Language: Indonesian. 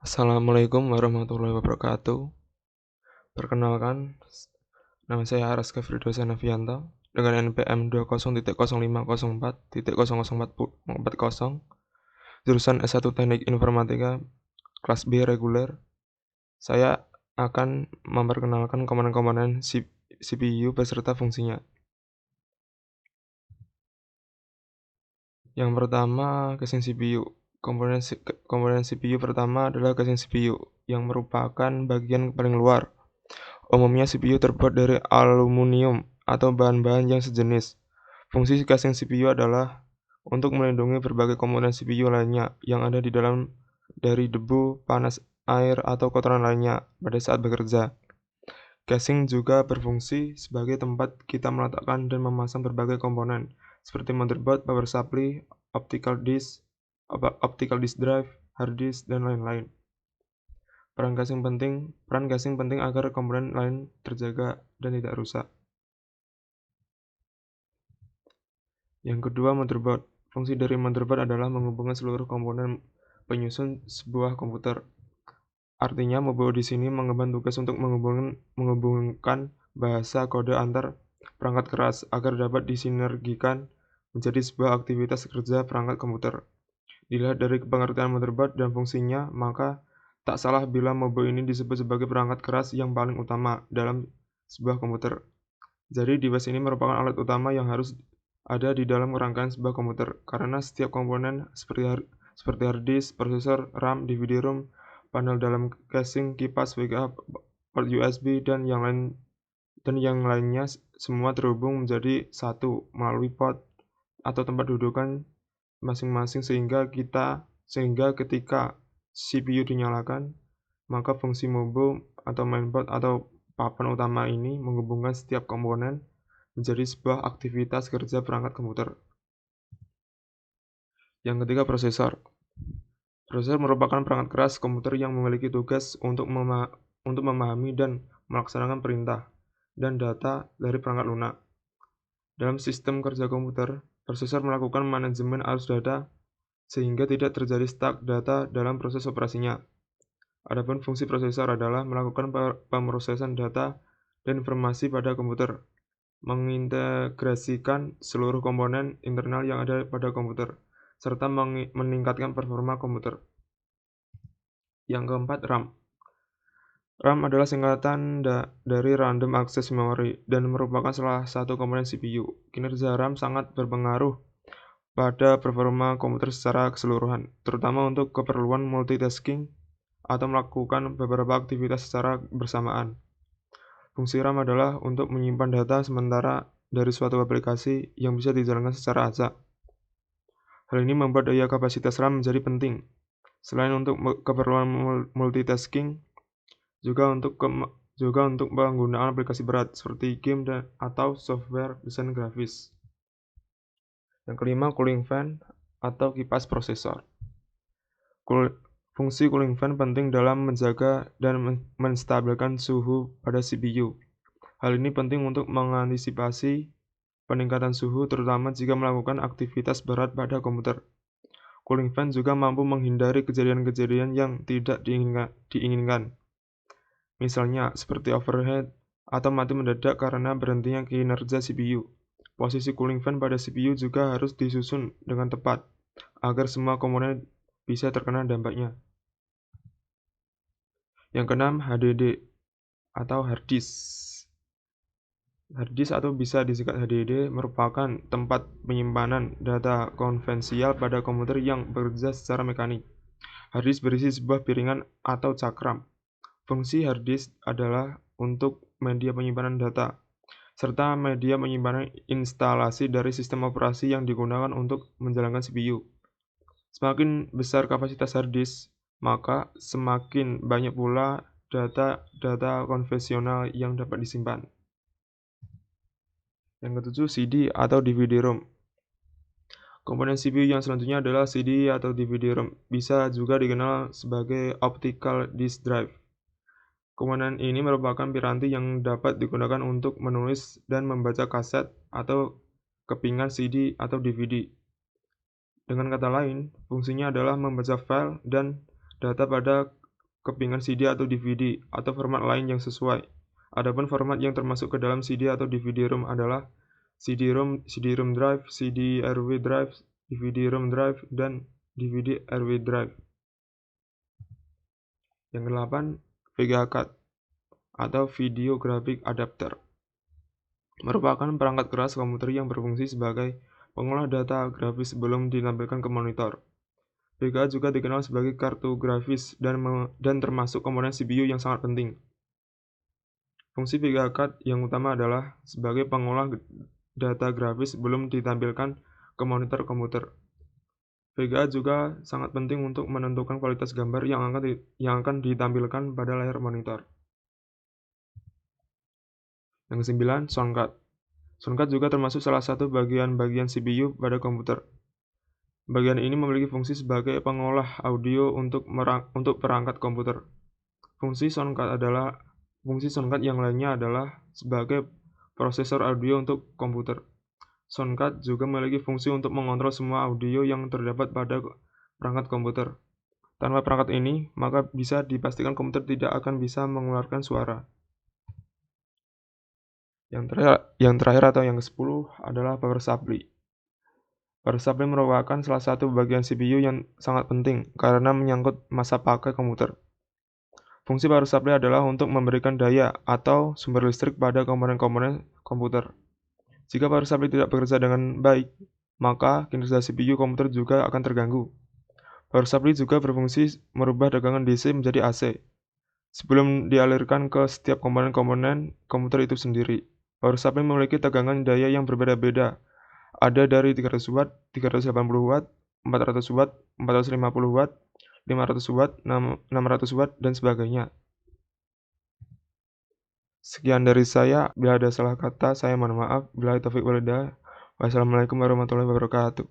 Assalamualaikum warahmatullahi wabarakatuh. Perkenalkan, nama saya Araska Firdaus Novianto dengan NPM 20.0504.0040, jurusan S1 Teknik Informatika, kelas B reguler. Saya akan memperkenalkan komponen-komponen CPU beserta fungsinya. Yang pertama, casing CPU. Komponen CPU pertama adalah casing CPU, yang merupakan bagian paling luar. Umumnya CPU terbuat dari aluminium atau bahan-bahan yang sejenis. Fungsi casing CPU adalah untuk melindungi berbagai komponen CPU lainnya yang ada di dalam dari debu, panas, air, atau kotoran lainnya pada saat bekerja. Casing juga berfungsi sebagai tempat kita meletakkan dan memasang berbagai komponen seperti motherboard, power supply, optical disk drive, hard disk, dan lain-lain. Peran casing penting agar komponen lain terjaga dan tidak rusak. Yang kedua, motherboard. Fungsi dari motherboard adalah menghubungkan seluruh komponen penyusun sebuah komputer. Artinya, motherboard di sini mengemban tugas untuk menghubungkan bahasa kode antar perangkat keras agar dapat disinergikan menjadi sebuah aktivitas kerja perangkat komputer. Dilihat dari pengertian motherboard dan fungsinya, maka tak salah bila motherboard ini disebut sebagai perangkat keras yang paling utama dalam sebuah komputer. Jadi device ini merupakan alat utama yang harus ada di dalam rangkaian sebuah komputer, karena setiap komponen seperti hard disk, prosesor, RAM, DVD-ROM, panel dalam casing, kipas, VGA, port USB, dan yang lainnya semua terhubung menjadi satu melalui port atau tempat dudukan masing-masing sehingga ketika CPU dinyalakan, maka fungsi motherboard atau mainboard atau papan utama ini menghubungkan setiap komponen menjadi sebuah aktivitas kerja perangkat komputer. Yang ketiga, prosesor. Prosesor merupakan perangkat keras komputer yang memiliki tugas untuk memahami dan melaksanakan perintah dan data dari perangkat lunak. Dalam sistem kerja komputer, prosesor melakukan manajemen arus data sehingga tidak terjadi stuck data dalam proses operasinya. Adapun fungsi prosesor adalah melakukan pemrosesan data dan informasi pada komputer, mengintegrasikan seluruh komponen internal yang ada pada komputer, serta meningkatkan performa komputer. Yang keempat, RAM. RAM adalah singkatan dari Random Access Memory dan merupakan salah satu komponen CPU. Kinerja RAM sangat berpengaruh pada performa komputer secara keseluruhan, terutama untuk keperluan multitasking atau melakukan beberapa aktivitas secara bersamaan. Fungsi RAM adalah untuk menyimpan data sementara dari suatu aplikasi yang bisa dijalankan secara acak. Hal ini membuat daya kapasitas RAM menjadi penting. Selain untuk keperluan multitasking, juga untuk penggunaan aplikasi berat seperti game atau software desain grafis. Yang kelima, cooling fan atau kipas prosesor. Fungsi cooling fan penting dalam menjaga dan menstabilkan suhu pada CPU. Hal ini penting untuk mengantisipasi peningkatan suhu terutama jika melakukan aktivitas berat pada komputer. Cooling fan juga mampu menghindari kejadian-kejadian yang tidak diinginkan. Misalnya seperti overheat atau mati mendadak karena berhentinya kinerja CPU. Posisi cooling fan pada CPU juga harus disusun dengan tepat agar semua komponen bisa terkena dampaknya. Yang keenam, HDD atau hard disk. Hard disk atau bisa disingkat HDD merupakan tempat penyimpanan data konvensial pada komputer yang bekerja secara mekanik. Hard disk berisi sebuah piringan atau cakram. Fungsi hard disk adalah untuk media penyimpanan data, serta media penyimpanan instalasi dari sistem operasi yang digunakan untuk menjalankan CPU. Semakin besar kapasitas hard disk, maka semakin banyak pula data konvensional yang dapat disimpan. Yang ketujuh, CD atau DVD-ROM. Komponen CPU yang selanjutnya adalah CD atau DVD-ROM, bisa juga dikenal sebagai optical disk drive. Komponen ini merupakan piranti yang dapat digunakan untuk menulis dan membaca kaset atau kepingan CD atau DVD. Dengan kata lain, fungsinya adalah membaca file dan data pada kepingan CD atau DVD, atau format lain yang sesuai. Adapun format yang termasuk ke dalam CD atau DVD-ROM adalah CD-ROM, CD-ROM drive, CD-RW drive, DVD-ROM drive, dan DVD-RW drive. Yang kedelapan, VGA card atau Video Graphic Adapter merupakan perangkat keras komputer yang berfungsi sebagai pengolah data grafis sebelum ditampilkan ke monitor. VGA juga dikenal sebagai kartu grafis dan termasuk komponen CPU yang sangat penting. Fungsi VGA card yang utama adalah sebagai pengolah data grafis sebelum ditampilkan ke monitor komputer. VGA juga sangat penting untuk menentukan kualitas gambar yang akan ditampilkan pada layar monitor. Yang kesembilan, soundcard. Soundcard juga termasuk salah satu bagian-bagian CPU pada komputer. Bagian ini memiliki fungsi sebagai pengolah audio untuk perangkat komputer. Fungsi soundcard yang lainnya adalah sebagai prosesor audio untuk komputer. Soundcard juga memiliki fungsi untuk mengontrol semua audio yang terdapat pada perangkat komputer. Tanpa perangkat ini, maka bisa dipastikan komputer tidak akan bisa mengeluarkan suara. Yang terakhir atau yang ke-10 adalah power supply. Power supply merupakan salah satu bagian CPU yang sangat penting karena menyangkut masa pakai komputer. Fungsi power supply adalah untuk memberikan daya atau sumber listrik pada komponen-komponen komputer. Jika power supply tidak bekerja dengan baik, maka kinerja CPU komputer juga akan terganggu. Power supply juga berfungsi merubah tegangan DC menjadi AC sebelum dialirkan ke setiap komponen-komponen komputer itu sendiri. Power supply memiliki tegangan daya yang berbeda-beda. Ada dari 300 watt, 380 watt, 400 watt, 450 watt, 500 watt, 600 watt, dan sebagainya. Sekian dari saya. Bila ada salah kata, saya mohon maaf. Billahi taufiq wal hidayah. Wassalamualaikum warahmatullahi wabarakatuh.